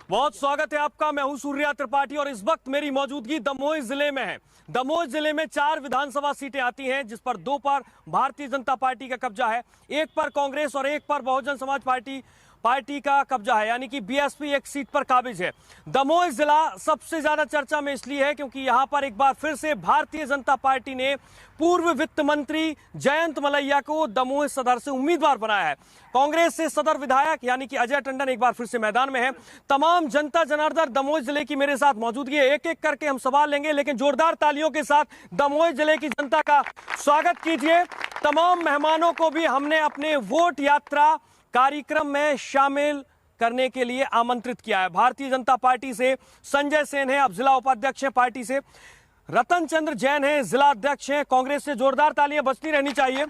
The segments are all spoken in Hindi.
बहुत स्वागत है आपका। मैं हूं सूर्या त्रिपाठी और इस वक्त मेरी मौजूदगी दमोह जिले में है। दमोह जिले में 4 विधानसभा सीटें आती हैं, जिस पर 2 पर भारतीय जनता पार्टी का कब्जा है, 1 पर कांग्रेस और 1 पर बहुजन समाज पार्टी का कब्जा है, यानी कि बीएसपी 1 सीट पर काबिज है। दमोह जिला सबसे ज्यादा चर्चा में इसलिए है क्योंकि यहां पर एक बार फिर से भारतीय जनता पार्टी ने पूर्व वित्त मंत्री जयंत मलैया को दमोह सदर से उम्मीदवार बनाया है। कांग्रेस से सदर विधायक यानी कि अजय टंडन एक बार फिर से मैदान में है। तमाम जनता जनार्दन दमोह जिले की मेरे साथ मौजूदगी है। एक एक करके हम सवाल लेंगे, लेकिन जोरदार तालियों के साथ दमोह जिले की जनता का स्वागत कीजिए। तमाम मेहमानों को भी हमने अपने वोट यात्रा कार्यक्रम में शामिल करने के लिए आमंत्रित किया है। भारतीय जनता पार्टी से संजय सेन है, अब जिला उपाध्यक्ष हैं पार्टी से। रतन चंद्र जैन है, जिला अध्यक्ष हैं कांग्रेस से। जोरदार तालियां बजती रहनी चाहिए।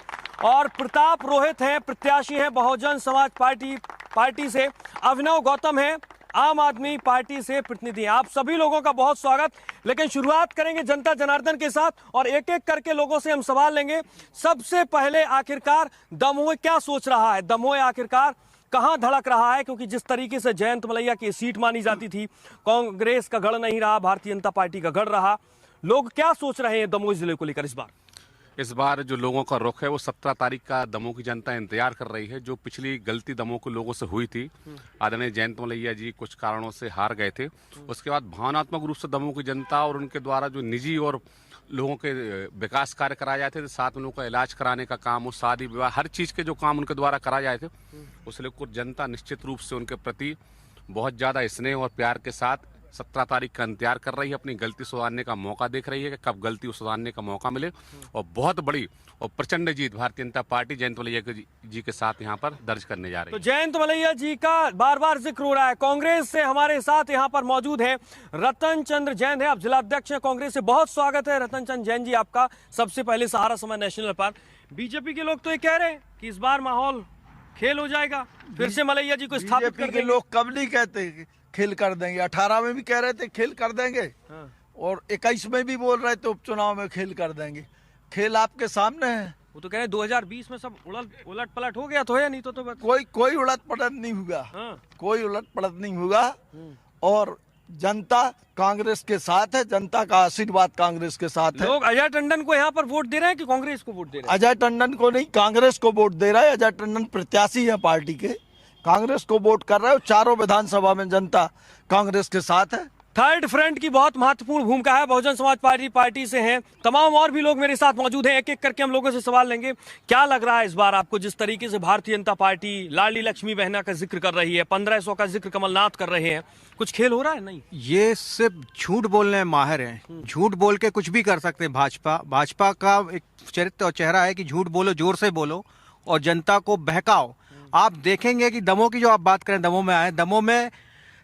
और प्रताप रोहित हैं, प्रत्याशी हैं बहुजन समाज पार्टी से। अभिनव गौतम है, आम आदमी पार्टी से प्रतिनिधि। आप सभी लोगों का बहुत स्वागत। लेकिन शुरुआत करेंगे जनता जनार्दन के साथ और एक एक करके लोगों से हम सवाल लेंगे। सबसे पहले आखिरकार दमोह क्या सोच रहा है, दमोह आखिरकार कहां धड़क रहा है? क्योंकि जिस तरीके से जयंत मलैया की सीट मानी जाती थी, कांग्रेस का गढ़ नहीं रहा, भारतीय जनता पार्टी का गढ़ रहा। लोग क्या सोच रहे हैं दमोह जिले को लेकर इस बार जो लोगों का रुख है वो 17 तारीख का दमोह की जनता इंतजार कर रही है। जो पिछली गलती दमोह के लोगों से हुई थी, आदरणीय जयंत मलैया जी कुछ कारणों से हार गए थे, उसके बाद भावनात्मक रूप से दमोह की जनता और उनके द्वारा जो निजी और लोगों के विकास कार्य कराए जाते थे, साथ में लोगों का इलाज कराने का काम, उस शादी विवाह हर चीज के जो काम उनके द्वारा कराए जाए थे, उससे लेकर जनता निश्चित रूप से उनके प्रति बहुत ज्यादा स्नेह और प्यार के साथ 17 तारीख का इंतजार कर रही है। अपनी गलती सुधारने का मौका देख रही है कि कब गलती सुधारने का मौका मिले और बहुत बड़ी और प्रचंड जीत भारतीय जनता पार्टी जयंत मलैया जी के साथ यहाँ पर दर्ज करने जा रही है। तो जयंत मलैया जी का बार बार जिक्र हो रहा है। कांग्रेस से हमारे साथ यहाँ पर मौजूद है रतन चंद्र जैन है, आप जिला अध्यक्ष हैं कांग्रेस से। बहुत स्वागत है रतन चंद्र जैन जी आपका। सबसे पहले सहारा समय नेशनल पर बीजेपी के लोग तो ये कह रहे हैं कि इस बार माहौल खेल हो जाएगा, फिर से मलैया जी को स्थापित कर देंगे। लोग कब नहीं कहते खेल कर देंगे, 18 में भी कह रहे थे खेल कर देंगे, और 21 में भी बोल रहे थे उपचुनाव में खेल कर देंगे। खेल आपके सामने है। वो तो कह रहे 2020 में सब उलट पलट हो गया तो है, नहीं तो कोई उलट पलट नहीं होगा। कोई उलट पलट नहीं होगा। और जनता कांग्रेस के साथ है, जनता का आशीर्वाद कांग्रेस के साथ है। लोग अजय टंडन को यहाँ पर वोट दे रहे हैं कि कांग्रेस को वोट दे रहे हैं? अजय टंडन को नहीं, कांग्रेस को वोट दे रहा है। अजय टंडन प्रत्याशी है पार्टी के, कांग्रेस को वोट कर रहा है। चारों विधानसभा में जनता कांग्रेस के साथ है। थर्ड फ्रंट की बहुत महत्वपूर्ण भूमिका है, बहुजन समाज पार्टी से हैं। तमाम और भी लोग मेरे साथ मौजूद हैं। एक एक करके हम लोगों से सवाल लेंगे। क्या लग रहा है इस बार आपको, जिस तरीके से भारतीय जनता पार्टी लाडली लक्ष्मी बहना का जिक्र कर रही है, 1500 का जिक्र कमलनाथ कर रहे हैं, कुछ खेल हो रहा है? नहीं, ये सिर्फ झूठ बोलने में माहिर हैं। झूठ बोल के कुछ भी कर सकते हैं। भाजपा का एक चरित्र और चेहरा है कि झूठ बोलो, जोर से बोलो और जनता को बहकाओ। आप देखेंगे कि दमोह की जो आप बात करें, दमोह में आए, दमोह में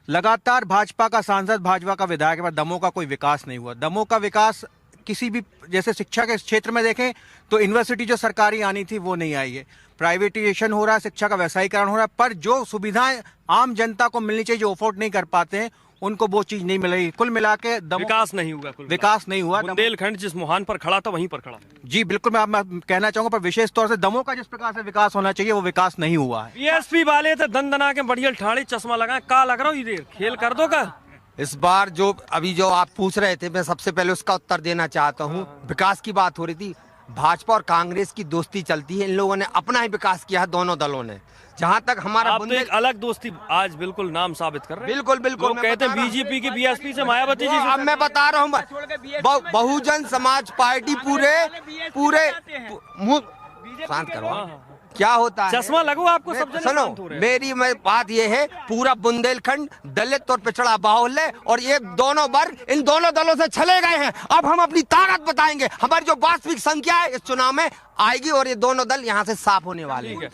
लगातार भाजपा का सांसद, भाजपा का विधायक के बाद दमोह का कोई विकास नहीं हुआ। दमोह का विकास किसी भी, जैसे शिक्षा के क्षेत्र में देखें तो यूनिवर्सिटी जो सरकारी आनी थी वो नहीं आई है, प्राइवेटाइजेशन हो रहा है, शिक्षा का वैसायीकरण हो रहा है, पर जो सुविधाएं आम जनता को मिलनी चाहिए, जो अफोर्ड नहीं कर पाते हैं, उनको वो चीज नहीं मिल रही। कुल मिला के विकास नहीं हुआ। विकास नहीं हुआ। बुंदेलखंड जिस मुहान पर खड़ा था वहीं पर खड़ा। जी बिल्कुल, मैं कहना चाहूंगा, पर विशेष तौर से दमोह का जिस प्रकार से विकास होना चाहिए वो विकास नहीं हुआ है। बीएसपी वाले तो दंदना के बढ़िया ठाड़े चश्मा लगाए, का लग रहा हो इधर खेल कर दो का? इस बार जो अभी जो आप पूछ रहे थे, मैं सबसे पहले उसका उत्तर देना चाहता हूँ। विकास की बात हो रही थी, भाजपा और कांग्रेस की दोस्ती चलती है। इन लोगों ने अपना ही विकास किया है, दोनों दलों ने। जहाँ तक हमारा आप तो एक अलग दोस्ती आज बिल्कुल नाम साबित कर रहे हैं। बिल्कुल बिल्कुल, कहते हैं बीजेपी की बीएसपी से मायावती जी। अब मैं बता रहा हूँ, बहुजन समाज पार्टी पूरे शांत करो। क्या होता है, चश्मा लगो आपको, सब जने सुनो, शांत हो रहे हैं। मेरी बात ये है, पूरा बुंदेलखंड दलित और पिछड़ा बाहुल्य है और ये दोनों वर्ग इन दोनों दलों से चले गए हैं। अब हम अपनी ताकत बताएंगे। हमारी जो वास्तविक संख्या है इस चुनाव में आएगी और ये दोनों दल यहाँ से साफ होने वाले हैं।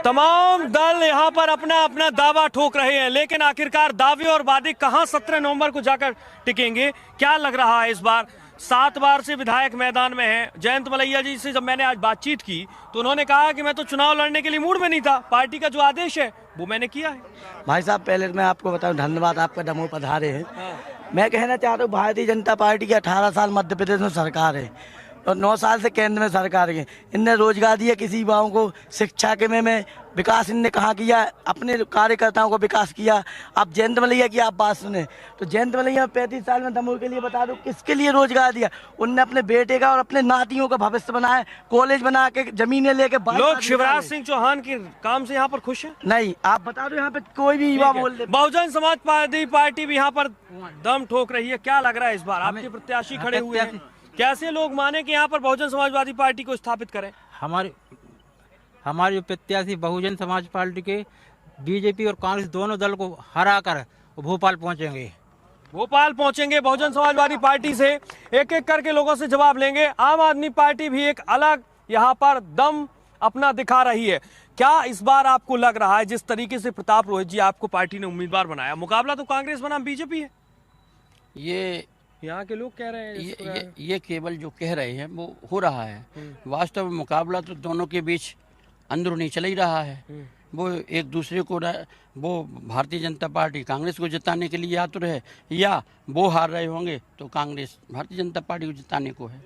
तमाम दल यहाँ पर अपना अपना दावा ठोक रहे हैं, लेकिन आखिरकार दावे और वादे कहाँ 17 नवंबर को जाकर टिकेंगे? क्या लग रहा है इस बार? 7 बार से विधायक मैदान में हैं। जयंत मलैया जी से जब मैंने आज बातचीत की तो उन्होंने कहा कि मैं तो चुनाव लड़ने के लिए मूड में नहीं था, पार्टी का जो आदेश है वो मैंने किया है। भाई साहब, पहले मैं आपको बताऊं, धन्यवाद, आपका दमोह पधारे हैं। मैं कहना चाहता हूँ, भारतीय जनता पार्टी की 18 साल मध्य प्रदेश में सरकार है। और 9 साल से केंद्र में सरकार के इनने रोजगार दिया किसी युवाओं को, शिक्षा के में विकास इनने कहाँ किया, अपने कार्यकर्ताओं को विकास किया। आप जयंत मलैया की आप बात सुने तो जयंत मलैया 35 साल में दमोह के लिए बता दो किसके लिए रोजगार दिया। उनने अपने बेटे का और अपने नातियों का भविष्य बनाया, कॉलेज बना के जमीनें लेके लोग शिवराज सिंह चौहान के काम से यहाँ पर खुश हैं? नहीं, आप बता दो यहाँ पे कोई भी युवा बोल दे। बहुजन समाज पार्टी भी यहाँ पर दम ठोक रही है, क्या लग रहा है इस बार? आपके प्रत्याशी खड़े हुए हैं, कैसे लोग माने कि यहाँ पर बहुजन समाजवादी पार्टी को स्थापित करें? हमारे जो प्रत्याशी बहुजन समाज पार्टी के बीजेपी और कांग्रेस दोनों दल को हराकर भोपाल पहुंचेंगे। भोपाल पहुंचेंगे बहुजन समाजवादी पार्टी से एक एक करके लोगों से जवाब लेंगे। आम आदमी पार्टी भी एक अलग यहाँ पर दम अपना दिखा रही है। क्या इस बार आपको लग रहा है जिस तरीके से प्रताप रोहित जी आपको पार्टी ने उम्मीदवार बनाया, मुकाबला तो कांग्रेस बनाम बीजेपी है? ये यहाँ के लोग कह रहे हैं ये केवल जो कह रहे हैं वो हो रहा है। वास्तव में मुकाबला तो दोनों के बीच अंदरूनी चल ही रहा है। वो एक दूसरे को वो भारतीय जनता पार्टी कांग्रेस को जिताने के लिए आतुर है, या वो हार रहे होंगे तो कांग्रेस भारतीय जनता पार्टी को जिताने को है।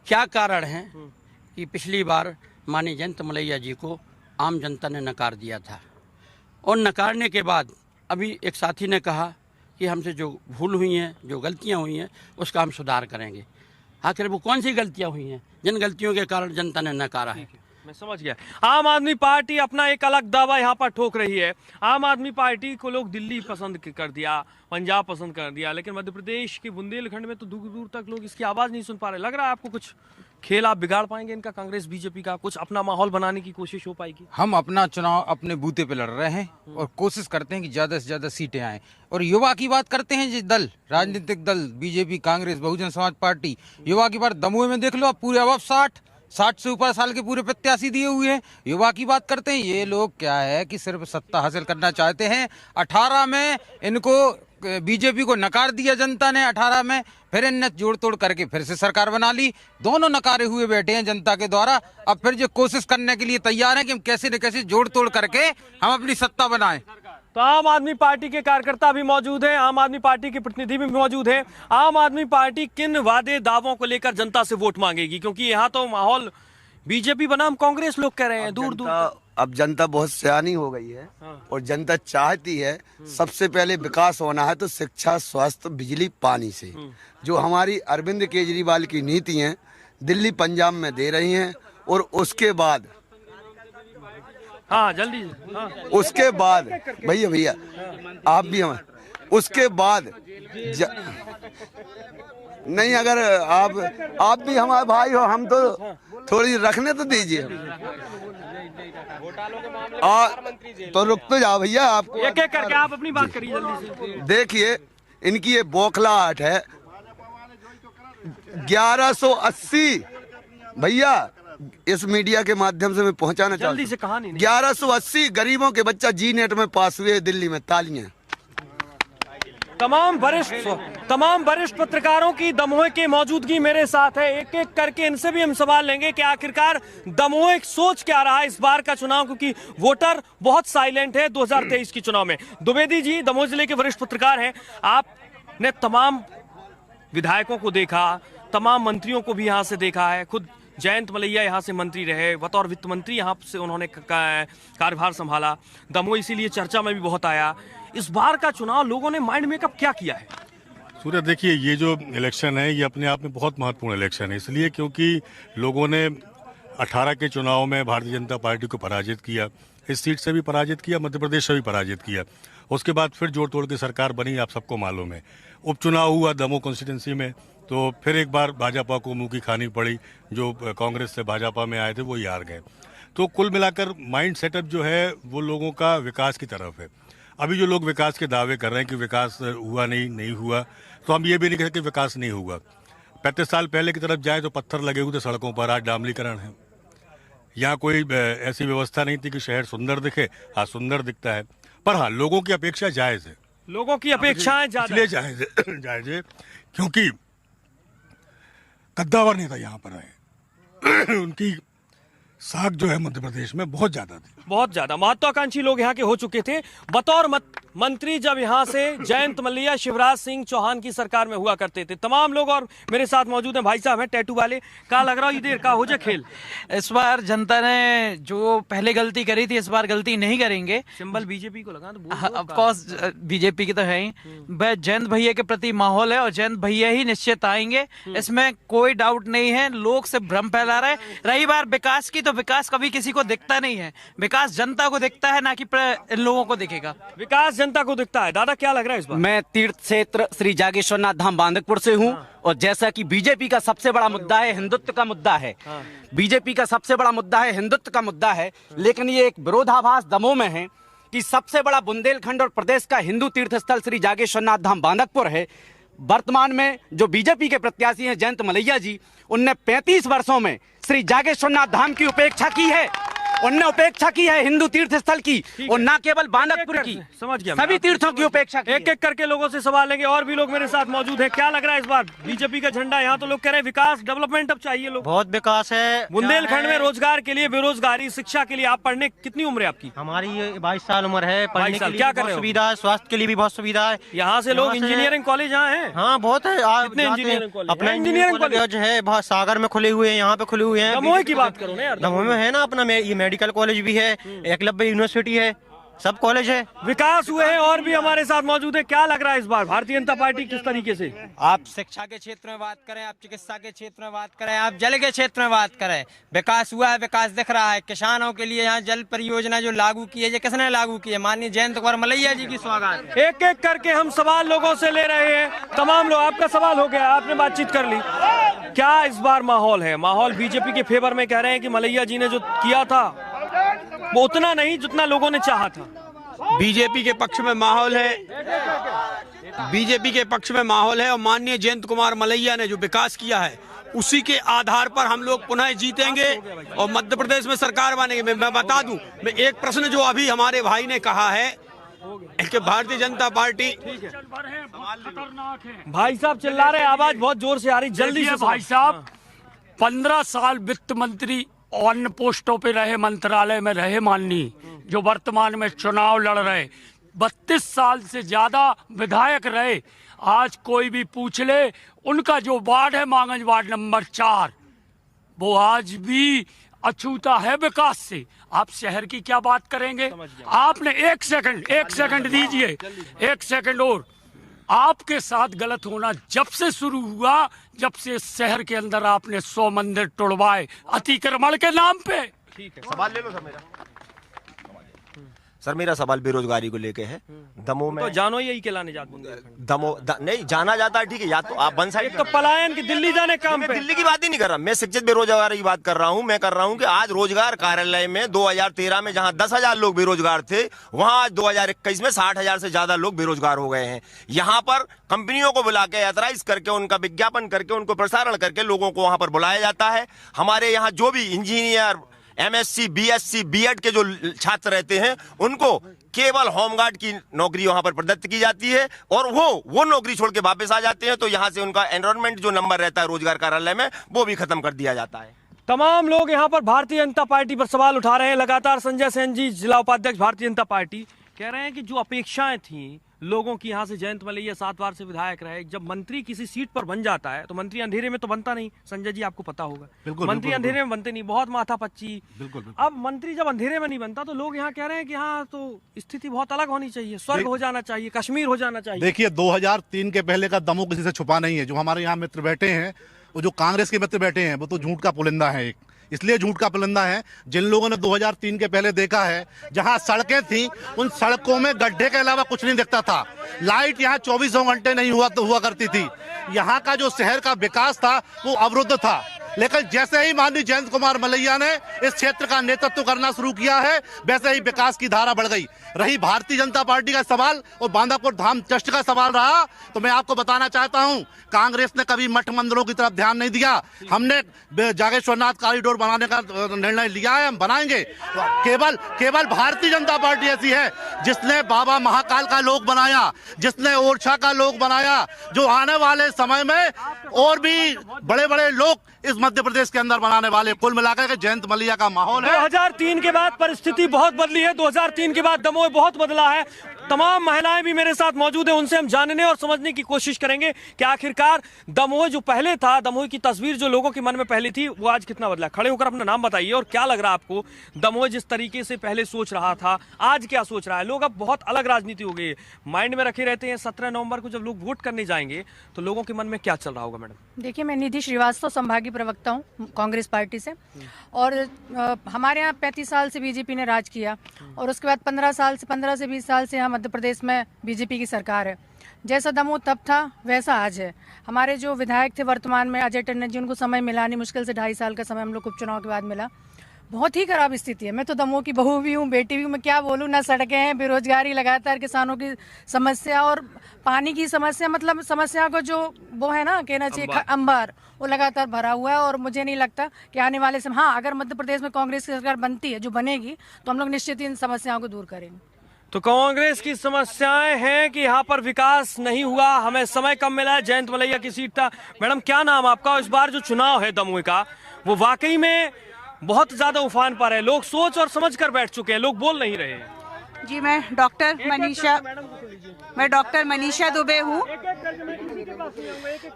क्या कारण है कि पिछली बार माननीय जयंत मलैया जी को आम जनता ने नकार दिया था, और नकारने के बाद अभी एक साथी ने कहा कि हमसे जो भूल हुई हैं, जो गलतियां हुई हैं, उसका हम सुधार करेंगे। आखिर वो कौन सी गलतियां हुई हैं जिन गलतियों के कारण जनता ने नकारा है? मैं समझ गया। आम आदमी पार्टी अपना एक अलग दावा यहाँ पर ठोक रही है। आम आदमी पार्टी को लोग दिल्ली पसंद कर दिया, पंजाब पसंद कर दिया, लेकिन मध्य प्रदेश के बुंदेलखंड में तो दूर दूर तक लोग इसकी आवाज नहीं सुन पा रहे। लग रहा है आपको कुछ खेल आप बिगाड़ पाएंगे इनका, कांग्रेस बीजेपी का कुछ अपना माहौल बनाने की कोशिश हो पाएगी? हम अपना चुनाव अपने बूते पे लड़ रहे हैं और कोशिश करते हैं कि ज्यादा से ज्यादा सीटें आए। और युवा की बात करते हैं, जिस दल राजनीतिक दल बीजेपी, कांग्रेस, बहुजन समाज पार्टी, युवा की बात दमोह में देख लो, आप पूरे अब 60 से ऊपर साल के पूरे प्रत्याशी दिए हुए हैं। युवा की बात करते हैं, ये लोग क्या है कि सिर्फ सत्ता हासिल करना चाहते हैं। 18 में इनको बीजेपी को नकार दिया जनता ने, 18 में फिर इनने जोड़ तोड़ करके फिर से सरकार बना ली। दोनों नकारे हुए बैठे हैं जनता के द्वारा। अब फिर जो कोशिश करने के लिए तैयार है कि हम कैसे न कैसे जोड़ तोड़ करके हम अपनी सत्ता बनाएं। तो आम आदमी पार्टी के कार्यकर्ता भी मौजूद हैं, आम आदमी पार्टी के प्रतिनिधि भी मौजूद हैं। आम आदमी पार्टी किन वादे दावों को लेकर जनता से वोट मांगेगी? क्योंकि यहाँ तो माहौल बीजेपी बनाम कांग्रेस लोग कह रहे हैं दूर दूर। अब जनता बहुत सियानी हो गई है और जनता चाहती है सबसे पहले विकास होना है तो शिक्षा, स्वास्थ्य, बिजली, पानी से। जो हमारी अरविंद केजरीवाल की नीति है दिल्ली पंजाब में दे रही हैं, और उसके बाद जल्दी उसके बाद भैया आप भी हम उसके बाद नहीं, अगर आप भी हमारे भाई हो, हम तो थोड़ी रखने तो दीजिए। तो रुक तो जाओ भैया, आप एक एक करके आप अपनी बात करिए जल्दी से। देखिए इनकी ये बौखलाहट है। 1180 भैया इस मीडिया के माध्यम से मैं पहुंचाना चाहता हूं, जल्दी से कहानी 1180 गरीबों के बच्चा जी नेट में पास हुए दिल्ली में। तालियां। तमाम वरिष्ठ पत्रकारों की दमोह की मौजूदगी मेरे साथ है। एक एक करके इनसे भी हम सवाल लेंगे कि आखिरकार दमोह सोच क्या रहा है इस बार का चुनाव, क्योंकि वोटर बहुत साइलेंट है 2023 के चुनाव में। द्विवेदी जी दमोह जिले के वरिष्ठ पत्रकार हैं, आपने तमाम विधायकों को देखा, तमाम मंत्रियों को भी यहाँ से देखा है। खुद जयंत मलैया यहाँ से मंत्री रहे, बतौर वित्त मंत्री यहाँ से उन्होंने कार्यभार संभाला। दमोह इसीलिए चर्चा में भी बहुत आया। इस बार का चुनाव लोगों ने माइंड मेकअप क्या किया है? सूर्य, देखिए ये जो इलेक्शन है ये अपने आप में बहुत महत्वपूर्ण इलेक्शन है, इसलिए क्योंकि लोगों ने 18 के चुनाव में भारतीय जनता पार्टी को पराजित किया, इस सीट से भी पराजित किया, मध्य प्रदेश से भी पराजित किया। उसके बाद फिर जोड़ तोड़ के सरकार बनी, आप सबको मालूम है। उपचुनाव हुआ दमोह कॉन्स्टिट्यूंसी में, तो फिर एक बार भाजपा को मुंह की खानी पड़ी। जो कांग्रेस से भाजपा में आए थे वो ही हार गए। तो कुल मिलाकर माइंड सेटअप जो है वो लोगों का विकास की तरफ है। अभी जो लोग विकास के दावे कर रहे हैं कि विकास हुआ नहीं हुआ, तो हम ये भी नहीं कह सकते विकास नहीं हुआ। 35 साल पहले की तरफ जाए तो पत्थर लगे हुए थे सड़कों पर, आज डामलीकरण है। यहाँ कोई ऐसी व्यवस्था नहीं थी कि शहर सुंदर दिखे, आज सुंदर दिखता है। पर हाँ, लोगों की अपेक्षा जायज है, लोगों की अपेक्षाएं इसलिए जायज है क्योंकि कद्दावर नेता यहाँ पर आए उनकी साख जो है मध्य प्रदेश में बहुत ज्यादा थी, बहुत ज्यादा महत्वाकांक्षी लोग यहाँ के हो चुके थे। बतौर मंत्री जब यहाँ से जयंत मल्लिया शिवराज सिंह चौहान की सरकार में हुआ करते थे। तमाम लोग और मेरे साथ मौजूद हैं, भाई साहब हैं टैटू वाले। का लग रहा है देर का हो जाए खेल? इस बार जनता ने जो पहले गलती करी थी इस बार गलती नहीं करेंगे। सिंबल बीजेपी को लगा तो ऑफ कोर्स बीजेपी की तो है ही, बस जयंत भैया के प्रति माहौल है और जयंत भैया ही निश्चित आएंगे, इसमें कोई डाउट नहीं है। लोग से भ्रम फैला रहे। रही बार विकास की, तो विकास कभी किसी को दिखता नहीं है, विकास जनता को दिखता है, ना कि इन लोगों को दिखेगा। विकास जनता को दिखता है। दादा क्या लग रहा है इस बार? मैं तीर्थ क्षेत्र श्री जागेश्वरनाथ धाम बांदकपुर से हूं और जैसा कि बीजेपी का सबसे बड़ा मुद्दा है हिंदुत्व का मुद्दा है, बीजेपी का सबसे बड़ा मुद्दा है हिंदुत्व का मुद्दा है, लेकिन ये एक विरोधाभास दमोह में है कि सबसे बड़ा बुंदेलखंड और प्रदेश का हिंदू तीर्थ स्थल श्री जागेश्वरनाथ धाम बांदकपुर है। वर्तमान में जो बीजेपी के प्रत्याशी हैं जयंत मल्लिया जी, उनने 35 वर्षों में श्री जागेश्वरनाथ धाम की उपेक्षा की है, उनने उपेक्षा की है हिंदू तीर्थ स्थल की और ना केवल बांदकपुर की, समझ गया, सभी तीर्थों की उपेक्षा की। एक एक करके लोगों से सवाल लेंगे। और भी लोग मेरे साथ मौजूद हैं। क्या लग रहा है इस बार बीजेपी का झंडा? यहाँ तो लोग कह रहे हैं विकास डेवलपमेंट अब चाहिए। लोग बहुत विकास है बुंदेलखंड में, रोजगार के लिए, बेरोजगारी, शिक्षा के लिए। आप पढ़ने कितनी उम्र है आपकी? हमारी 22 साल उम्र है। पढ़ने के लिए क्या कर रहे हो? सुविधा है, स्वास्थ्य के लिए भी बहुत सुविधा है। यहाँ से लोग इंजीनियरिंग कॉलेज यहाँ है? हाँ बहुत है। कितने इंजीनियरिंग कॉलेज? अपना इंजीनियरिंग कॉलेज है, बहुत सागर में खुले हुए हैं, यहाँ पे खुले हुए हैं। दमोह की बात करो ना यार। दमोह में है ना अपना ये मेडिकल कॉलेज भी है, एकलव्य यूनिवर्सिटी है, सब कॉलेज है, विकास हुए हैं। और भी हमारे साथ मौजूद है। क्या लग रहा है इस बार भारतीय जनता पार्टी किस तरीके से? आप शिक्षा के क्षेत्र में बात करें, आप चिकित्सा के क्षेत्र में बात करें, आप जल के क्षेत्र में बात करें, विकास हुआ है, विकास दिख रहा है। किसानों के लिए यहाँ जल परियोजना जो लागू की है, ये किसने लागू की है? माननीय जयंत कुमार मल्लिया जी की स्वागत। एक एक करके हम सवाल लोगों से ले रहे हैं। तमाम लोग, आपका सवाल हो गया, आपने बातचीत कर ली। क्या इस बार माहौल है? माहौल बीजेपी के फेवर में कह रहे हैं कि मल्लिया जी ने जो किया था वो उतना नहीं जितना लोगों ने चाहा था। बीजेपी के पक्ष में माहौल है, बीजेपी के पक्ष में माहौल है और माननीय जयंत कुमार मल्लिया ने जो विकास किया है उसी के आधार पर हम लोग पुनः जीतेंगे और मध्य प्रदेश में सरकार बनेंगे। मैं बता दूं, मैं एक प्रश्न जो अभी हमारे भाई ने कहा है कि भारतीय जनता पार्टी, भाई साहब चिल्ला रहे, आवाज बहुत जोर से आ रही, जल्दी से। भाई साहब 15 साल वित्त मंत्री अन्य पोस्टों पे रहे, मंत्रालय में रहे माननीय, जो वर्तमान में चुनाव लड़ रहे, 32 साल से ज्यादा विधायक रहे। आज कोई भी पूछ ले, उनका जो वार्ड है मांगंज वार्ड नंबर 4, वो आज भी अछूता है विकास से। आप शहर की क्या बात करेंगे? आपने एक सेकंड दीजिए, एक सेकंड और। आपके साथ गलत होना जब से शुरू हुआ, जब से शहर के अंदर आपने 100 मंदिर तोड़वाए अतिक्रमण के नाम पे। ठीक है, सवाल ले लो सर मेरा सवाल बेरोजगारी को लेके है। दमोह में तो जानो यही कहलाने जाते नहीं जाना जाता है, ठीक है, या तो आप वन साइड तो पलायन की दिल्ली जाने काम पे। दिल्ली की बात ही नहीं कर रहा मैं, शिक्षित बेरोजगारी की बात कर रहा हूँ। मैं कर रहा हूँ कि आज रोजगार कार्यालय में 2013 में जहाँ 10,000 लोग बेरोजगार थे, वहाँ आज 2021 में 60,000 से ज्यादा लोग बेरोजगार हो गए हैं। यहाँ पर कंपनियों को बुला के एथराइज करके, उनका विज्ञापन करके, उनको प्रसारण करके लोगों को वहां पर बुलाया जाता है। हमारे यहाँ जो भी इंजीनियर, MSc, BSc, B.Ed के जो छात्र रहते हैं, उनको केवल होमगार्ड की नौकरी वहां पर प्रदत्त की जाती है और वो नौकरी छोड़ के वापस आ जाते हैं। तो यहां से उनका एनरोलमेंट जो नंबर रहता है रोजगार कार्यालय में, वो भी खत्म कर दिया जाता है। तमाम लोग यहाँ पर भारतीय जनता पार्टी पर सवाल उठा रहे हैं। लगातार संजय सेन जी, जिला उपाध्यक्ष भारतीय जनता पार्टी, कह रहे हैं कि जो अपेक्षाएं थी लोगों की, यहाँ से जयंत मल्लिया 7 बार से विधायक रहे, जब मंत्री किसी सीट पर बन जाता है तो मंत्री अंधेरे में तो बनता नहीं। संजय जी आपको पता होगा, मंत्री अंधेरे में बनते नहीं, बहुत माथापच्ची। अब मंत्री जब अंधेरे में नहीं बनता तो लोग यहाँ कह रहे हैं कि हाँ तो स्थिति बहुत अलग होनी चाहिए, स्वर्ग हो जाना चाहिए, कश्मीर हो जाना चाहिए। देखिए 2003 के पहले का दमोह किसी से छुपा नहीं है। जो हमारे यहाँ मित्र बैठे हैं, वो जो कांग्रेस के मित्र बैठे हैं, वो तो झूठ का पुलिंदा है। इसलिए झूठ का पुलिंदा है, जिन लोगों ने 2003 के पहले देखा है, जहां सड़कें थी उन सड़कों में गड्ढे के अलावा कुछ नहीं दिखता था। लाइट यहाँ 24 घंटे नहीं हुआ करती थी। यहाँ का जो शहर का विकास था वो अवरुद्ध था। लेकिन जैसे ही माननीय जयंत कुमार मल्लिया ने इस क्षेत्र का नेतृत्व करना शुरू किया है, वैसे ही विकास की धारा बढ़ गई। रही भारतीय जनता पार्टी का सवाल और बांदापुर धाम ट्रस्ट का सवाल रहा, तो मैं आपको बताना चाहता हूं, कांग्रेस ने कभी मठ मंदिरों की तरफ ध्यान नहीं दिया। हमने जागेश्वरनाथ कॉरिडोर बनाने का निर्णय लिया है, हम बनाएंगे। केवल भारतीय जनता पार्टी ऐसी है जिसने बाबा महाकाल का लोक बनाया, जिसने ओरछा का लोक बनाया, जो आने वाले समय में और भी बड़े बड़े लोक इस मध्य प्रदेश के अंदर बनाने वाले। कुल मिलाकर के जयंत मल्लिया का माहौल है। 2003 के बाद परिस्थिति बहुत बदली है। 2003 के बाद दमोह बहुत बदला है। तमाम महिलाएं भी मेरे साथ मौजूद हैं, उनसे हम जानने और समझने की कोशिश करेंगे कि आखिरकार दमोह जो पहले था, दमोह की तस्वीर जो लोगों के मन में पहले थी, वो आज कितना बदला। खड़े होकर अपना नाम बताइए और क्या लग रहा है आपको, दमोह जिस तरीके से पहले सोच रहा था आज क्या सोच रहा है। लोग अब बहुत अलग राजनीति हो गई है, माइंड में रखे रहते हैं 17 नवंबर को जब लोग वोट करने जाएंगे तो लोगों के मन में क्या चल रहा होगा। मैडम देखिए, मैं निधि श्रीवास्तव संभागीय प्रवक्ता हूँ कांग्रेस पार्टी से, और हमारे यहाँ 35 साल से बीजेपी ने राज किया और उसके बाद 15 से 20 साल से यहाँ मध्य प्रदेश में बीजेपी की सरकार है। जैसा दमोह तब था वैसा आज है। हमारे जो विधायक थे वर्तमान में अजय टंडन जी, उनको समय मिला नहीं, मुश्किल से 2.5 साल का समय हम लोग उपचुनाव के बाद मिला। बहुत ही खराब स्थिति है। मैं तो दमोह की बहू भी हूँ, बेटी भी हूँ, मैं क्या बोलूँ। ना सड़कें हैं, बेरोजगारी लगातार, किसानों की समस्या और पानी की समस्या, मतलब समस्या को जो वो है ना कहना चाहिए अंबार, वो लगातार भरा हुआ है। और मुझे नहीं लगता कि आने वाले समय, हाँ अगर मध्य प्रदेश में कांग्रेस की सरकार बनती है, जो बनेगी, तो हम लोग निश्चित इन समस्याओं को दूर करेंगे। तो कांग्रेस की समस्याएं हैं कि यहाँ पर विकास नहीं हुआ, हमें समय कम मिला है, जयंत मलैया की सीट था। मैडम क्या नाम आपका? इस बार जो चुनाव है दमोह का, वो वाकई में बहुत ज्यादा उफान पर है। लोग सोच और समझ कर बैठ चुके हैं, लोग बोल नहीं रहे हैं। जी, मैं डॉक्टर मनीषा दुबे हूँ।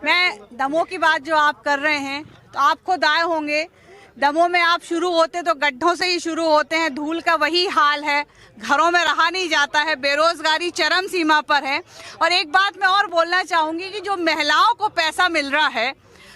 मैं दमोह की बात जो आप कर रहे हैं, तो आप खुद आए होंगे। दमोह में आप शुरू होते तो गड्ढों से ही शुरू होते हैं, धूल का वही हाल है, घरों में रहा नहीं जाता है, बेरोजगारी चरम सीमा पर है। और एक बात मैं और बोलना चाहूँगी कि जो महिलाओं को पैसा मिल रहा है,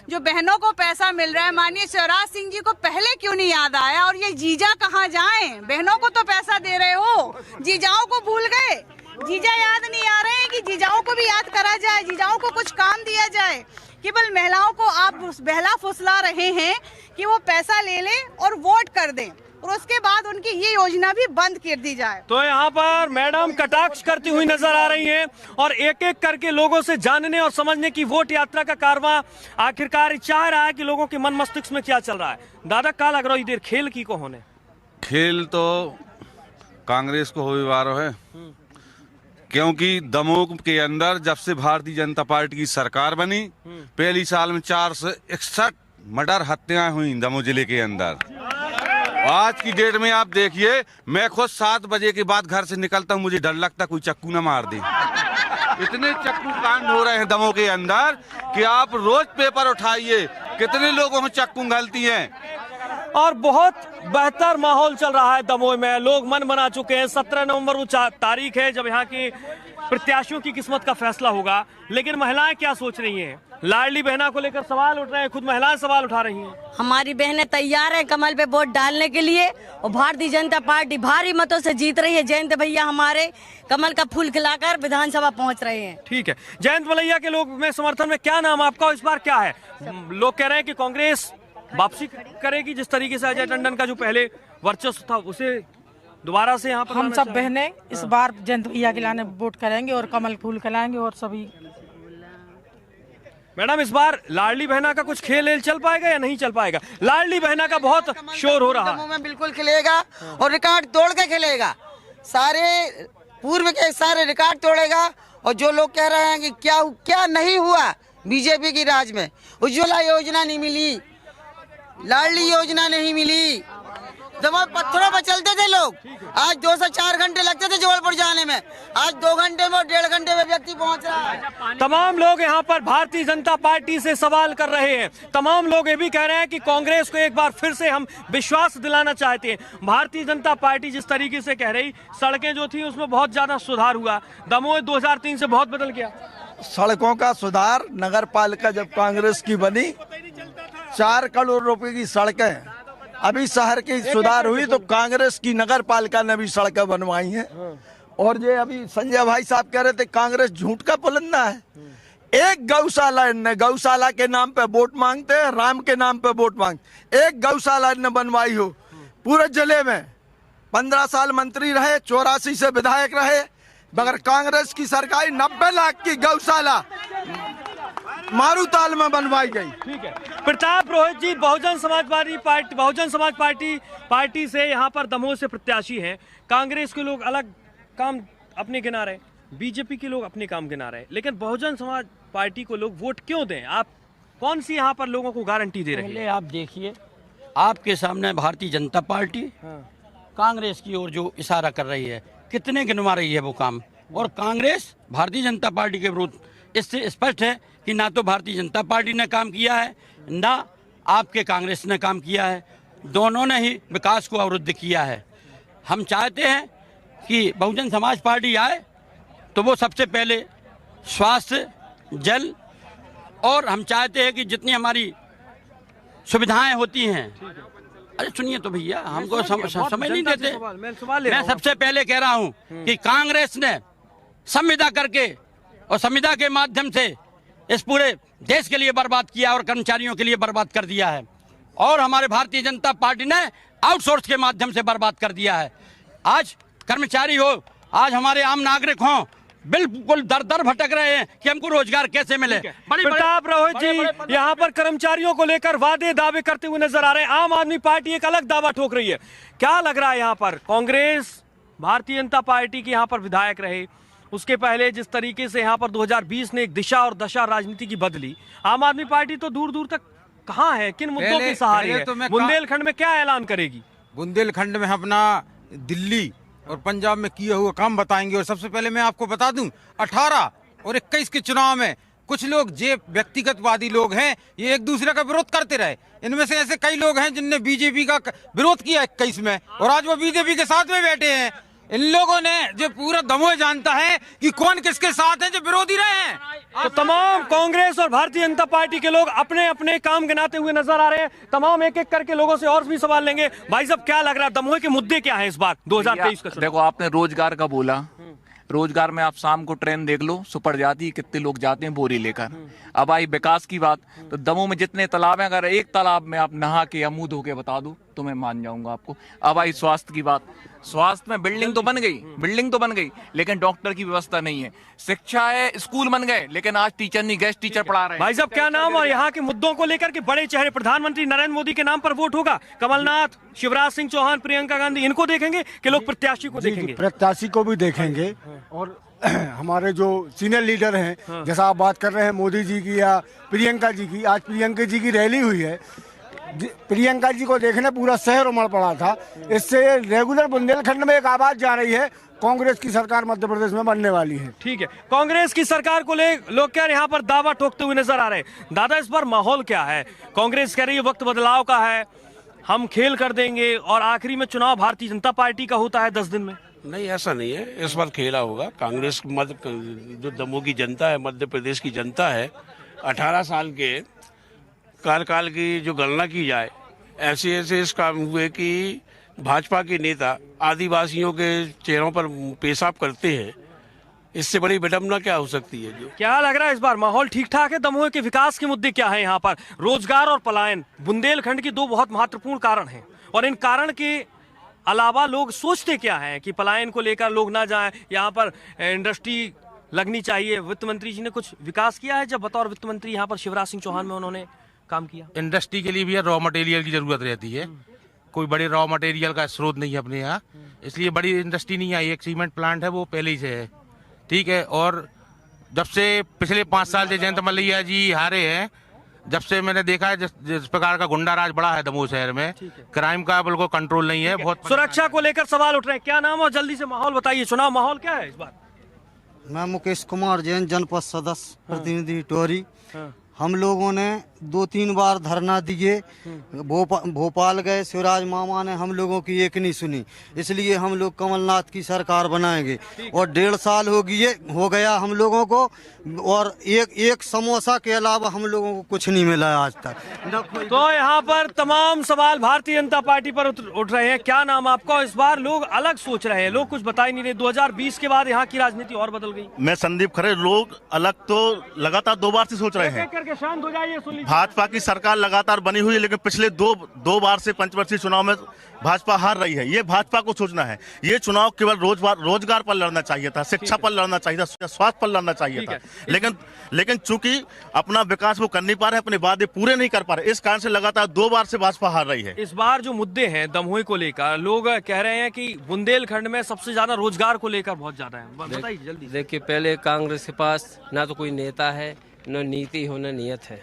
जो बहनों को पैसा मिल रहा है, माननीय शिवराज सिंह जी को पहले क्यों नहीं याद आया? और ये जीजा कहाँ जाएं? बहनों को तो पैसा दे रहे हो, जीजाओं को भूल गए। जीजा याद नहीं आ रहे हैं कि जीजाओं को भी याद करा जाए, जीजाओं को कुछ काम दिया जाए। केवल महिलाओं को आप बहला फुसला रहे हैं कि वो पैसा ले लें और वोट कर दें, और उसके बाद उनकी ये योजना भी बंद कर दी जाए। तो यहाँ पर मैडम कटाक्ष करती हुई नजर आ रही हैं और एक एक करके लोगों से जानने और समझने की वोट यात्रा का कारवां आखिरकार चाह रहा है कि लोगों के मन मस्तिष्क में क्या चल रहा है। दादा क्या लग रहा है इधर खेल की को होने? खेल तो कांग्रेस को होने वाला है, क्योंकि दमोह के अंदर जब से भारतीय जनता पार्टी की सरकार बनी, पहली साल में 461 मर्डर हत्याएं हुई दमोह जिले के अंदर। आज की डेट में आप देखिए, मैं खुद 7 बजे के बाद घर से निकलता हूँ, मुझे डर लगता कोई चक्कू न मार दे। इतने चक्कू कांड हो रहे हैं दमोह के अंदर कि आप रोज पेपर उठाइए, कितने लोगों में चक्कू गलती है। और बहुत बेहतर माहौल चल रहा है दमोह में, लोग मन बना चुके हैं। 17 नवंबर वो तारीख है जब यहाँ की प्रत्याशियों की किस्मत का फैसला होगा। लेकिन महिलाएं क्या सोच रही हैं? लाडली बहना को लेकर सवाल उठ रहे हैं, खुद महिलाएं सवाल उठा रही हैं। हमारी बहनें तैयार हैं कमल पे वोट डालने के लिए, और भारतीय जनता पार्टी भारी मतों से जीत रही है। जयंत भैया हमारे कमल का फूल खिलाकर विधानसभा पहुंच रहे हैं। ठीक है, जयंत मलैया के लोग में समर्थन में क्या नाम आपका? इस बार क्या है? लोग कह रहे हैं कि कांग्रेस वापसी करेगी, जिस तरीके से अजय टंडन का जो पहले वर्चस्व था उसे दोबारा से यहाँ पर हम सब बहनें इस बार जयंत भैया के लाने वोट करेंगे और कमल फूल खिलाएंगे। और सभी मैडम, इस बार लाडली बहना का कुछ खेल चल पाएगा या नहीं चल पाएगा? लाडली बहना का बहुत शोर हो रहा है। बिल्कुल खिलेगा और रिकॉर्ड तोड़ के खिलेगा, सारे पूर्व के सारे रिकॉर्ड तोड़ेगा। और जो लोग कह रहे हैं कि क्या नहीं हुआ बीजेपी की राज में, उज्ज्वला योजना नहीं मिली, लाडली योजना नहीं मिली, दमोह पत्थरों पर चलते थे लोग, आज 2 से 4 घंटे लगते थे जबलपुर जाने में, आज 2 घंटे में और 1.5 घंटे में व्यक्ति पहुंच रहा है। तमाम लोग यहाँ पर भारतीय जनता पार्टी से सवाल कर रहे हैं। तमाम लोग ये भी कह रहे हैं कि कांग्रेस को एक बार फिर से हम विश्वास दिलाना चाहते हैं। भारतीय जनता पार्टी जिस तरीके से कह रही, सड़कें जो थी उसमें बहुत ज्यादा सुधार हुआ, दमोह 2003 से बहुत बदल गया। सड़कों का सुधार, नगर पालिका जब कांग्रेस की बनी 4 करोड़ रुपए की सड़कें, अभी शहर की सुधार हुई तो कांग्रेस की नगर पालिका ने भी सड़कें बनवाई हैं। और ये अभी संजय भाई साहब कह रहे थे कांग्रेस झूठ का पुलंदा है। एक गौशाला के नाम पे वोट मांगते हैं, राम के नाम पे वोट मांगते। एक गौशाला ने बनवाई हो पूरे जिले में, 15 साल मंत्री रहे, 84 से विधायक रहे, मगर कांग्रेस की सरकार 90 लाख की गौशाला मारूताल में बनवाई गई। ठीक है, प्रताप रोहित जी बहुजन समाज पार्टी से यहाँ पर दमोह से प्रत्याशी हैं। कांग्रेस के लोग अलग काम अपने गिना रहे, बीजेपी के लोग अपने काम गिना रहे, लेकिन बहुजन समाज पार्टी को लोग वोट क्यों दें? आप कौन सी यहाँ पर लोगों को गारंटी दे रहे हैं? पहले आप देखिए, आपके सामने भारतीय जनता पार्टी कांग्रेस की ओर जो इशारा कर रही है, कितने गिनवा रही है वो काम। और कांग्रेस भारतीय जनता पार्टी के विरुद्ध। इससे स्पष्ट है कि ना तो भारतीय जनता पार्टी ने काम किया है, ना आपके कांग्रेस ने काम किया है, दोनों ने ही विकास को अवरुद्ध किया है। हम चाहते हैं कि बहुजन समाज पार्टी आए तो वो सबसे पहले स्वास्थ्य, जल, और हम चाहते हैं कि जितनी हमारी सुविधाएं होती हैं, अरे सुनिए तो भैया, हमको समझ नहीं देते। मैं सबसे पहले कह रहा हूं कि कांग्रेस ने संविदा करके और संविदा के माध्यम से इस पूरे देश के लिए बर्बाद किया और कर्मचारियों के लिए बर्बाद कर दिया है, और हमारे भारतीय जनता पार्टी ने आउटसोर्स के माध्यम से बर्बाद कर दिया है। आज कर्मचारी हो, आज हमारे आम नागरिक हों, बिल्कुल दर दर भटक रहे हैं कि हमको रोजगार कैसे मिले। प्रताप रोहित जी यहाँ पर कर्मचारियों को लेकर वादे दावे करते हुए नजर आ रहे हैं। आम आदमी पार्टी एक अलग दावा ठोक रही है। क्या लग रहा है यहाँ पर? कांग्रेस भारतीय जनता पार्टी के यहाँ पर विधायक रहे, उसके पहले जिस तरीके से यहाँ पर 2020 ने एक दिशा और दशा राजनीति की बदली, आम आदमी पार्टी तो दूर दूर तक कहाँ है, किन मुद्दों के सहारे है? बुंदेलखंड में क्या ऐलान करेगी? बुंदेलखंड में अपना दिल्ली और पंजाब में किया हुआ काम बताएंगे। और सबसे पहले मैं आपको बता दूं, 18 और 21 के चुनाव में कुछ लोग जो व्यक्तिगतवादी लोग हैं, ये एक दूसरे का विरोध करते रहे। इनमें से ऐसे कई लोग हैं जिनने बीजेपी का विरोध किया 21 में, और आज वो बीजेपी के साथ में बैठे हैं। इन लोगों ने जो पूरा दमोह जानता है कि कौन किसके साथ है, जो विरोधी रहे हैं। तो तमाम कांग्रेस और भारतीय जनता पार्टी के लोग अपने अपने काम गिनाते हुए नजर आ रहे हैं। तमाम एक एक करके लोगों से और भी सवाल लेंगे। भाई साहब, क्या लग रहा है, दमोह के मुद्दे क्या हैं इस बार 2023 का? देखो, आपने रोजगार का बोला, रोजगार में आप शाम को ट्रेन देख लो, सुपर जाती है, कितने लोग जाते हैं बोरी लेकर। अब आई विकास की बात, तो दमोह में जितने तालाब हैं, अगर एक तालाब में आप नहा के या मुंह धो के बता दो तो मैं मान जाऊंगा आपको। अब आई स्वास्थ्य की बात, स्वास्थ्य में बिल्डिंग तो बन गई, लेकिन डॉक्टर की व्यवस्था नहीं है। शिक्षा है, स्कूल बन गए, लेकिन आज टीचर नहीं, गेस्ट टीचर पढ़ा रहे हैं। भाई साहब, क्या नाम और यहाँ के मुद्दों को लेकर के बड़े चेहरे, प्रधानमंत्री नरेंद्र मोदी के नाम पर वोट होगा? कमलनाथ, शिवराज सिंह चौहान, प्रियंका गांधी, इनको देखेंगे कि लोग प्रत्याशी को देखेंगे? प्रत्याशी को भी देखेंगे, और हमारे जो सीनियर लीडर हैं, जैसा आप बात कर रहे हैं मोदी जी की या प्रियंका जी की, आज प्रियंका जी की रैली हुई है, प्रियंका जी को देखने पूरा शहर उमड़ पड़ा था। इससे रेगुलर बुंदेलखंड में एक आवाज जा रही है, कांग्रेस की सरकार मध्य प्रदेश में बनने वाली है। ठीक है, कांग्रेस की सरकार को ले लोग क्या यहाँ पर दावा ठोकते हुए नजर आ रहे हैं। दादा, इस बार माहौल क्या है? कांग्रेस कह रही है वक्त बदलाव का है, हम खेल कर देंगे, और आखिरी में चुनाव भारतीय जनता पार्टी का होता है 10 दिन में। नहीं, ऐसा नहीं है, इस बार खेला होगा। कांग्रेस जो दमोह की जनता है, मध्य प्रदेश की जनता है, 18 साल के कार्यकाल की जो गणना की जाए, ऐसे ऐसे इस काम हुए कि भाजपा के नेता आदिवासियों के चेहरों पर पेशाब करते हैं। इससे बड़ी विडंबना क्या हो सकती है? जो क्या लग रहा है इस बार माहौल ठीक ठाक है? दमोह के विकास के मुद्दे क्या है यहाँ पर? रोजगार और पलायन बुंदेलखंड की दो बहुत महत्वपूर्ण कारण हैं, और इन कारण के अलावा लोग सोचते क्या हैं कि पलायन को लेकर लोग ना जाएं, यहाँ पर इंडस्ट्री लगनी चाहिए। वित्त मंत्री जी ने कुछ विकास किया है जब बतौर वित्त मंत्री यहाँ पर शिवराज सिंह चौहान में उन्होंने काम किया? इंडस्ट्री के लिए भी रॉ मटेरियल की जरूरत रहती है, कोई बड़े रॉ मटेरियल का स्रोत नहीं है अपने यहाँ, इसलिए बड़ी इंडस्ट्री नहीं आई। एक सीमेंट प्लांट है, वो पहले ही से है, ठीक है। और जब से पिछले 5 साल से जयंत मलैया जी हारे हैं, जब से मैंने देखा है जिस प्रकार का गुंडा राज बढ़ा है दमोह शहर में, क्राइम का बिल्कुल कंट्रोल नहीं है। बहुत सुरक्षा को लेकर सवाल उठ रहे हैं। क्या नाम और जल्दी से माहौल बताइए, चुनाव माहौल क्या है इस बार? मैं मुकेश कुमार जैन, जनपद सदस्य प्रतिनिधि टोरी। हम लोगों ने 2-3 बार धरना दिए, भोपाल गए, शिवराज मामा ने हम लोगों की एक नहीं सुनी, इसलिए हम लोग कमलनाथ की सरकार बनाएंगे। और 1.5 साल हो गया हम लोगों को, और एक समोसा के अलावा हम लोगों को कुछ नहीं मिला आज तक। तो यहाँ पर तमाम सवाल भारतीय जनता पार्टी पर उठ रहे हैं। क्या नाम आपका? इस बार लोग अलग सोच रहे हैं, लोग कुछ बता ही नहीं रहे। 2020 के बाद यहाँ की राजनीति और बदल गई। मैं संदीप खरे। लोग अलग तो लगातार 2 बार से सोच रहे हैं। शांत हो जाइए, सुन लीजिए। भाजपा की सरकार लगातार बनी हुई है, लेकिन पिछले दो बार से पंचवर्षीय चुनाव में भाजपा हार रही है। ये भाजपा को सोचना है। ये चुनाव केवल रोजगार पर लड़ना चाहिए था, शिक्षा पर लड़ना चाहिए था, स्वास्थ्य पर लड़ना चाहिए था, लेकिन चूंकि अपना विकास वो कर नहीं पा रहे, अपने वादे पूरे नहीं कर पा रहे, इस कारण से लगातार 2 बार से भाजपा हार रही है। इस बार जो मुद्दे हैं दमोह को लेकर, लोग कह रहे हैं कि बुंदेलखंड में सबसे ज्यादा रोजगार को लेकर बहुत ज्यादा है। बताइए जल्दी। देखिए, पहले कांग्रेस के पास ना तो कोई नेता है, न नीति हो, न नियत है।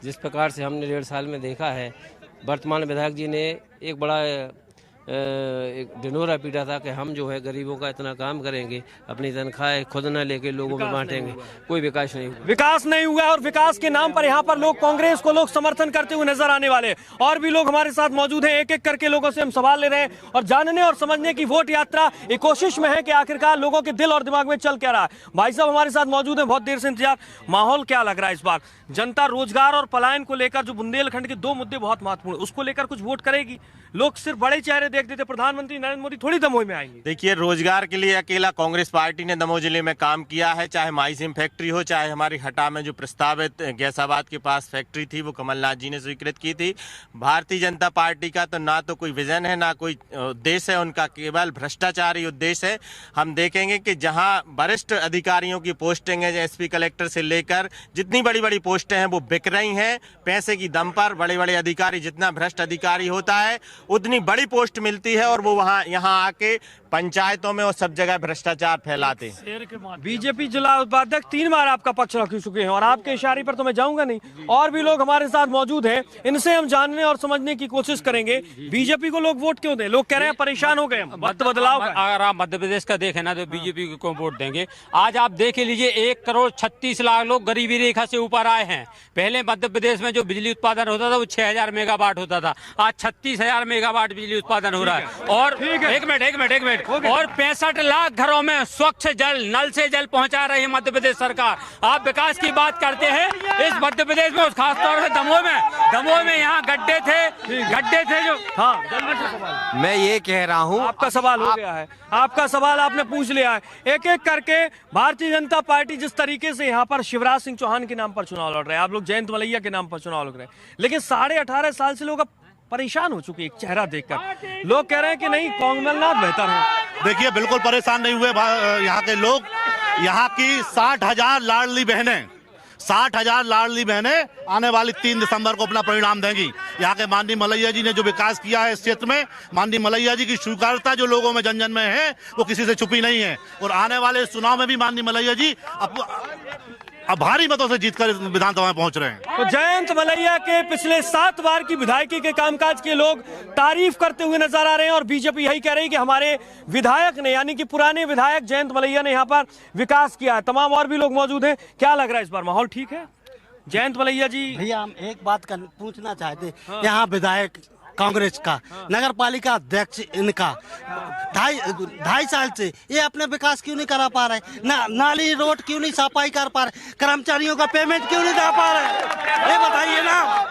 जिस प्रकार से हमने 1.5 साल में देखा है, वर्तमान विधायक जी ने एक बड़ा एक ढिंढोरा पीटा था कि हम जो है गरीबों का इतना काम करेंगे, अपनी तनख्वाह खुद न लेके लोगों में बांटेंगे। कोई विकास नहीं हुआ। विकास नहीं हुआ और विकास के नाम पर यहाँ पर लोग कांग्रेस को लोग समर्थन करते हुए नजर आने वाले। और भी लोग हमारे साथ मौजूद हैं, एक एक करके लोगों से हम सवाल ले रहे हैं और जानने और समझने की वोट यात्रा एक कोशिश में है कि आखिरकार लोगों के दिल और दिमाग में चल क्या रहा है। भाई साहब हमारे साथ मौजूद हैं, बहुत देर से इंतजार। माहौल क्या लग रहा है इस बार? जनता रोजगार और पलायन को लेकर, जो बुंदेलखंड के दो मुद्दे बहुत महत्वपूर्ण, उसको लेकर कुछ वोट करेगी? लोग सिर्फ बड़े चेहरे देखते थे, प्रधानमंत्री नरेंद्र मोदी थोड़ी दमोह में आएंगे। देखिए, रोजगार के लिए अकेला कांग्रेस पार्टी ने दमोह जिले में काम किया है, चाहे माइसिम फैक्ट्री हो, चाहे हमारी हटा में जो प्रस्तावित गैसाबाद के पास फैक्ट्री थी वो कमलनाथ जी ने स्वीकृत की थी। भारतीय जनता पार्टी का तो ना तो कोई विजन है ना कोई उद्देश्य है, उनका केवल भ्रष्टाचारी उद्देश्य है। हम देखेंगे कि जहां वरिष्ठ अधिकारियों की पोस्टिंग है, एसपी कलेक्टर से लेकर जितनी बड़ी बड़ी पोस्टें हैं वो बिक रही हैं पैसे की दम पर। बड़े बड़े अधिकारी, जितना भ्रष्ट अधिकारी होता है उतनी बड़ी पोस्ट मिलती है और वो यहाँ आके पंचायतों में और सब जगह भ्रष्टाचार फैलाते हैं। बीजेपी जिला उपाध्यक्ष 3 बार आपका पक्ष रख चुके हैं और आपके इशारे पर तो मैं जाऊंगा नहीं। और भी लोग हमारे साथ मौजूद हैं, इनसे हम जानने और समझने की कोशिश करेंगे बीजेपी को लोग वोट क्यों दें। लोग कह रहे हैं परेशान हो गए वक्त बदलाव। अगर आप मध्य प्रदेश का देखें ना तो बीजेपी को वोट देंगे। आज आप देख लीजिए 1,36,00,000 लोग गरीबी रेखा से ऊपर आए हैं। पहले मध्य प्रदेश में जो बिजली उत्पादन होता था वो 6,000 मेगावाट होता था, आज 36,000 मेगावाट बिजली उत्पादन हो रहा है। और एक मिनट और 65 लाख घरों में स्वच्छ जल, नल से जल पहुंचा रही है मध्य प्रदेश सरकार। आप विकास की बात करते हैं इस मध्य प्रदेश में, खासतौर से दमोह में यहाँ गड्ढे थे जो। हाँ, मैं ये कह रहा हूँ, आपका सवाल हो गया है, आपका सवाल आपने पूछ लिया है। एक एक करके भारतीय जनता पार्टी जिस तरीके से यहाँ पर शिवराज सिंह चौहान के नाम पर चुनाव लड़ रहे हैं, आप लोग जयंत मलैया के नाम पर चुनाव लड़ रहे हैं, लेकिन 18.5 साल से लोग परेशान हो चुके। एक चेहरा देखकर लोग कह रहे हैं कि नहीं कमलनाथ बेहतर है। देखिए, बिल्कुल परेशान नहीं हुए यहाँ के लोग। यहाँ की 60,000 लाडली बहनें 60,000 लाडली बहनें आने वाली 3 दिसंबर को अपना परिणाम देंगी। यहाँ के माननीय मलैया जी ने जो विकास किया है इस क्षेत्र में, माननीय मलैया जी की स्वीकार्यता जो लोगों में जन जन में है वो किसी से छुपी नहीं है। और आने वाले इस चुनाव में भी माननीय मलैया जी अब भारी मतों से जीतकर विधानसभा में पहुंच रहे हैं। तो जयंत मलैया के पिछले 7 बार की विधायकी के कामकाज के लोग तारीफ करते हुए नजर आ रहे हैं और बीजेपी यही कह रही है कि हमारे विधायक ने, यानी कि पुराने विधायक जयंत मलैया ने यहाँ पर विकास किया है। तमाम और भी लोग मौजूद हैं। क्या लग रहा है इस बार माहौल ठीक है? जयंत मलैया जी। भैया हम एक बात पूछना चाहते, यहाँ विधायक कांग्रेस का, नगर पालिका अध्यक्ष इनका 2.5 साल से ये अपने विकास क्यों नहीं करा पा रहे? नाली रोड क्यों नहीं सफाई कर पा रहे? कर्मचारियों का पेमेंट क्यों नहीं दे पा रहे? ये बताइए ना।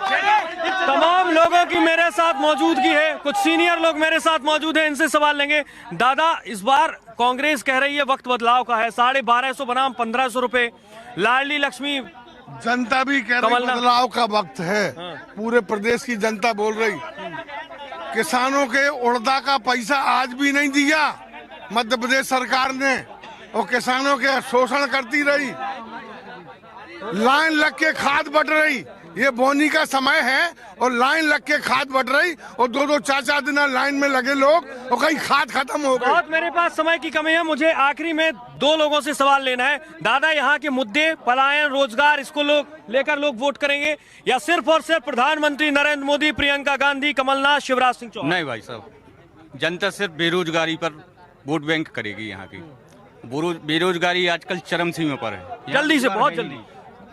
तमाम लोगों की मेरे साथ मौजूदगी है, कुछ सीनियर लोग मेरे साथ मौजूद हैं, इनसे सवाल लेंगे। दादा, इस बार कांग्रेस कह रही है वक्त बदलाव का है, 1250 बनाम 1500 रुपए, लाडली लक्ष्मी। जनता भी कह रही बदलाव का वक्त है। पूरे प्रदेश की जनता बोल रही। किसानों के उड़दा का पैसा आज भी नहीं दिया मध्य प्रदेश सरकार ने, और किसानों के शोषण करती रही। लाइन लग के खाद बट रही। ये बोनी का समय है और लाइन लग के खाद बट रही और 2-2 4-4 दिन लाइन में लगे लोग और कहीं खाद खत्म हो गई। बहुत मेरे पास समय की कमी है, मुझे आखिरी में 2 लोगों से सवाल लेना है। दादा, यहाँ के मुद्दे पलायन, रोजगार, इसको लेकर लोग वोट करेंगे या सिर्फ और सिर्फ प्रधानमंत्री नरेंद्र मोदी, प्रियंका गांधी, कमलनाथ, शिवराज सिंह चौहान? नहीं भाई साहब, जनता सिर्फ बेरोजगारी पर वोट बैंक करेगी। यहाँ की बेरोजगारी आजकल चरम सीमा पर है। जल्दी से, बहुत जल्दी।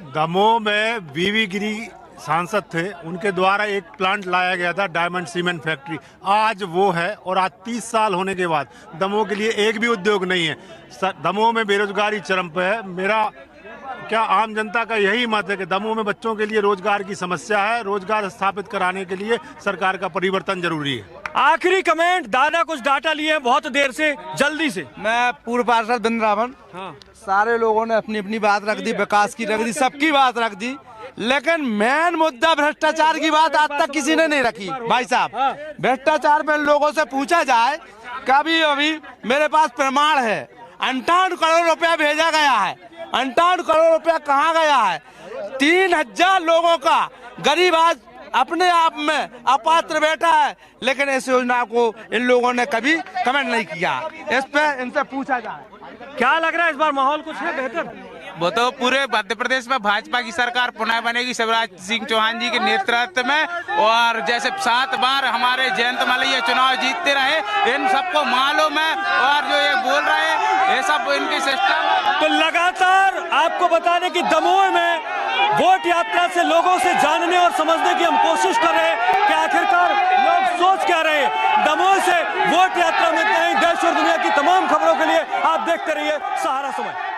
दमोह में वीवी गिरी सांसद थे, उनके द्वारा एक प्लांट लाया गया था, डायमंड सीमेंट फैक्ट्री। आज वो है और आज 30 साल होने के बाद दमोह के लिए एक भी उद्योग नहीं है। दमोह में बेरोजगारी चरम पे है। मेरा क्या आम जनता का यही मत है कि दमोह में बच्चों के लिए रोजगार की समस्या है। रोजगार स्थापित कराने के लिए सरकार का परिवर्तन जरूरी है। आखिरी कमेंट, दादा कुछ डाटा लिए बहुत देर से, जल्दी से। मैं पूर्व पार्षद वृंदावन। सारे लोगों ने अपनी अपनी बात रख दी, विकास की रख दी, सबकी बात रख दी, लेकिन मेन मुद्दा भ्रष्टाचार की बात आज तक किसी ने नहीं रखी। भाई साहब, भ्रष्टाचार में लोगों से पूछा जाए, कभी अभी मेरे पास प्रमाण है, 58 करोड़ रुपया भेजा गया है। 58 करोड़ रुपया कहाँ गया है? 3000 लोगों का गरीब आज अपने आप में अपात्र बैठा है, लेकिन इस योजना को इन लोगों ने कभी कमेंट नहीं किया। इस पे इनसे पूछा जाए। क्या लग रहा है इस बार माहौल कुछ है बेहतर? वो तो पूरे मध्य प्रदेश में भाजपा की सरकार पुनः बनेगी शिवराज सिंह चौहान जी के नेतृत्व में। और जैसे 7 बार हमारे जयंत मलैया चुनाव जीतते रहे, इन सबको मालूम है। और जो ये बोल रहे हैं ये सब इनके सिस्टम। तो लगातार आपको बताने की दमोह में वोट यात्रा से लोगों से जानने और समझने की हम कोशिश कर रहे हैं कि आखिरकार लोग सोच क्या रहे हैं। दमोह से वोट यात्रा में देश और दुनिया की तमाम खबरों के लिए आप देखते रहिए सहारा समय।